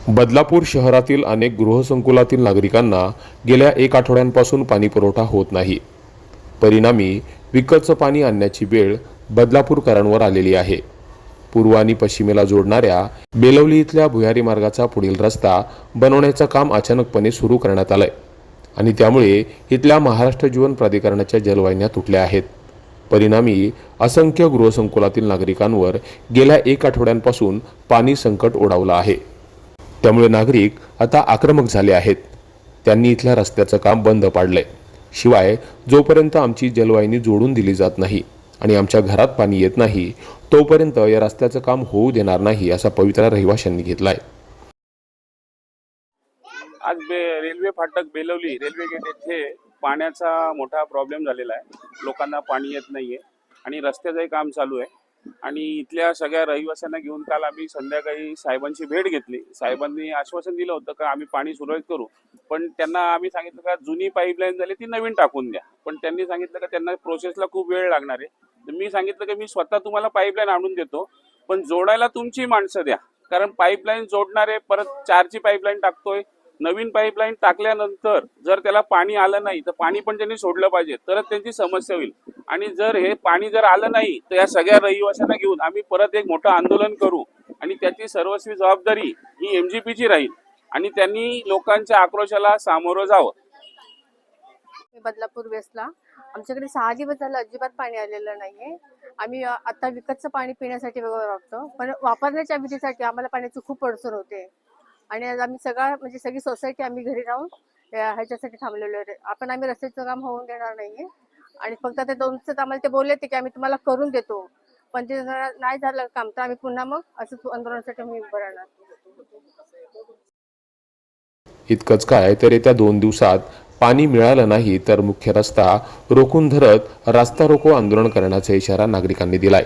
बदलापूर शहरातील अनेक गृहसंकुलातील नागरिकांना गेल्या 1 आठवड्यांपासून पाणी पुरवठा होत नाही। परिणामी विकतचं पाणी आणण्याची वेळ बदलापूरकरांवर आलेली आहे। पूर्व आणि पश्चिमेला जोडणाऱ्या बेलवली इथल्या भुयारी मार्गाचा पुढील रस्ता बनवण्याचं काम अचानकपणे सुरू करण्यात आलंय आणि त्यामुळे इथल्या महाराष्ट्र जीवन प्राधिकरणाच्या जलवाहिन्या तुटल्या आहेत। परिणामी असंख्य गृहसंकुलातील नागरिकांवर गेल्या 1 आठवड्यांपासून पाणी संकट ओढावलं आहे। त्यामुळे नागरिक आता आक्रमक झाले आहेत। त्यांनी इथल्या रस्त्याचं काम बंद पाडलंय। शिवाय जोपर्यंत आमची जलवाहिनी जोडून दिली जात नाही आणि आमच्या घरात पाणी येत नाही तोपर्यंत या रस्त्याचं काम होऊ देणार नाही असा पवित्रा रहिवाशांनी घेतलाय। आज रेल्वे फाटक बेलवली रेल्वे गेट येथे पाण्याचा मोठा प्रॉब्लेम झालेला आहे। लोकांना पाणी येत नाहीये आणि रस्त्याचंही काम चालू आहे आणि इथल्या सगळ्या रहिवाशांना घेऊन काल आम्ही संध्याकाळी साहेबांची भेट घेतली। साहेबांनी आश्वासन दिलं होतं का आम्ही पाणी सुरळीत करू, पण त्यांना आम्ही सांगितलं का जुनी पाईपलाईन झाली ती नवीन टाकून द्या, पण त्यांनी सांगितलं का त्यांना प्रोसेसला खूप वेळ लागणार आहे। तर मी सांगितलं की मी स्वतः तुम्हाला पाईपलाईन आणून देतो, पण जोडायला तुमची माणसं द्या, कारण पाईपलाईन जोडणारे परत 4ची पाईपलाईन टाकतोय। नवीन पाईपलाईन टाकल्यानंतर जर त्याला पाणी आलं नाही तर पाणी पण त्यांनी सोडलं पाहिजे, तरच त्यांची समस्या होईल। आणि जर हे पाणी जर आलं नाही तर या सगळ्या रहिवाशांना घेऊन आम्ही परत एक मोठं आंदोलन करू आणि त्याची सर्वस्वी जबाबदारी ही MGPची राहील आणि त्यांनी लोकांच्या आक्रोशाला सामोरं जावं। बदलापूर वेस्टला आमच्याकडे 6 दिवस झालं अजिबात पाणी आलेलं नाहीये। आम्ही आता विकतचं पाणी पिण्यासाठी वगैरे वापरतो, पण वापरण्याच्या विधीसाठी आम्हाला पाण्याची खूप अडचण होते आणि आज आम्ही सगळी सोसायटी आम्ही घरी राहून ह्याच्यासाठी थांबलेलो आहे। आम्ही रस्त्याचं काम होऊन देणार नाहीये आणि फक्त ते 2च आम्हाला ते बोलले की आम्ही तुम्हाला करून देतो, पण ते नाही झालं काम तर आम्ही पुन्हा मग असं आंदोलनासाठी आम्ही उभं राहणार। इतकंच काय तर येत्या 2 दिवसात पाणी मिळालं नाही तर मुख्य रस्ता रोखून धरत रास्ता रोको आंदोलन करण्याचा इशारा नागरिकांनी दिलाय।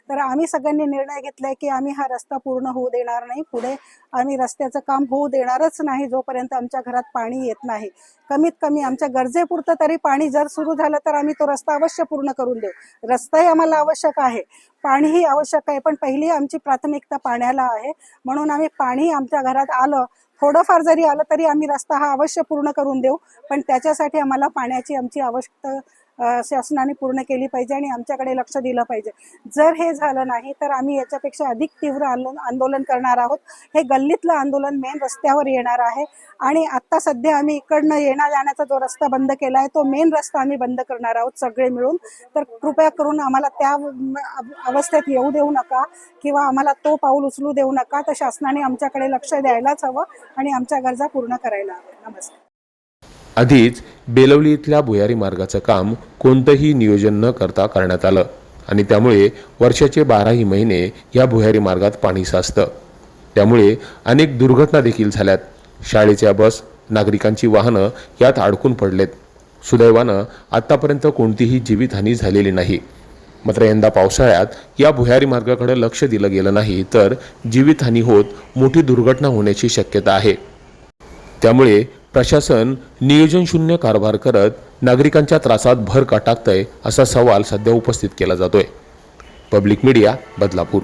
तर आम्ही सगळ्यांनी निर्णय घेतलाय की आम्ही हा रस्ता पूर्ण होऊ देणार नाही। पुढे आम्ही रस्त्याचं काम होऊ देणारच नाही जोपर्यंत आमच्या घरात पाणी येत नाही। कमीत कमी आमच्या गरजेपुरतं तरी पाणी जर सुरू झालं तर आम्ही तो रस्ता अवश्य पूर्ण करून देऊ। रस्ताही आम्हाला आवश्यक आहे, पाणीही आवश्यक आहे, पण पहिली आमची प्राथमिकता पाण्याला आहे। म्हणून आम्ही पाणी आमच्या घरात आलं, थोडंफार जरी आलं तरी आम्ही रस्ता हा अवश्य पूर्ण करून देऊ, पण त्याच्यासाठी आम्हाला पाण्याची आमची आवश्यकता शासनाने पूर्ण केली पाहिजे आणि आमच्याकडे लक्ष दिलं पाहिजे। जर हे झालं नाही तर आम्ही याच्यापेक्षा अधिक तीव्र आंदोलन करणार आहोत। हे गल्लीतलं आंदोलन मेन रस्त्यावर येणार आहे आणि आता सध्या आम्ही इकडनं येण्या जाण्याचा जो रस्ता बंद केला आहे तो मेन रस्ता आम्ही बंद करणार आहोत सगळे मिळून। तर कृपया करून आम्हाला त्या अवस्थेत येऊ देऊ नका किंवा आम्हाला तो पाऊल उचलू देऊ नका। तर शासनाने आमच्याकडे लक्ष द्यायलाच हवं आणि आमच्या गरजा पूर्ण करायला हव्या। नमस्कार। आधीच बेलवली इथल्या भुयारी मार्गाचं काम कोणतंही नियोजन न करता करण्यात आलं आणि त्यामुळे वर्षाचे 12ही महिने या भुयारी मार्गात पाणी साचतं। त्यामुळे अनेक दुर्घटना देखील झाल्यात। शाळेच्या बस, नागरिकांची वाहनं यात अडकून पडलेत। सुदैवानं आतापर्यंत कोणतीही जीवितहानी झालेली नाही। मात्र यंदा पावसाळ्यात या भुयारी मार्गाकडे लक्ष दिलं गेलं नाही तर जीवितहानी होत मोठी दुर्घटना होण्याची शक्यता आहे। त्यामुळे प्रशासन नियोजन शून्य कारभार करत नागरिकांच्या त्रासात भर का टाकतंय असा सवाल सध्या उपस्थित केला जातोय। Public media, Badlapur.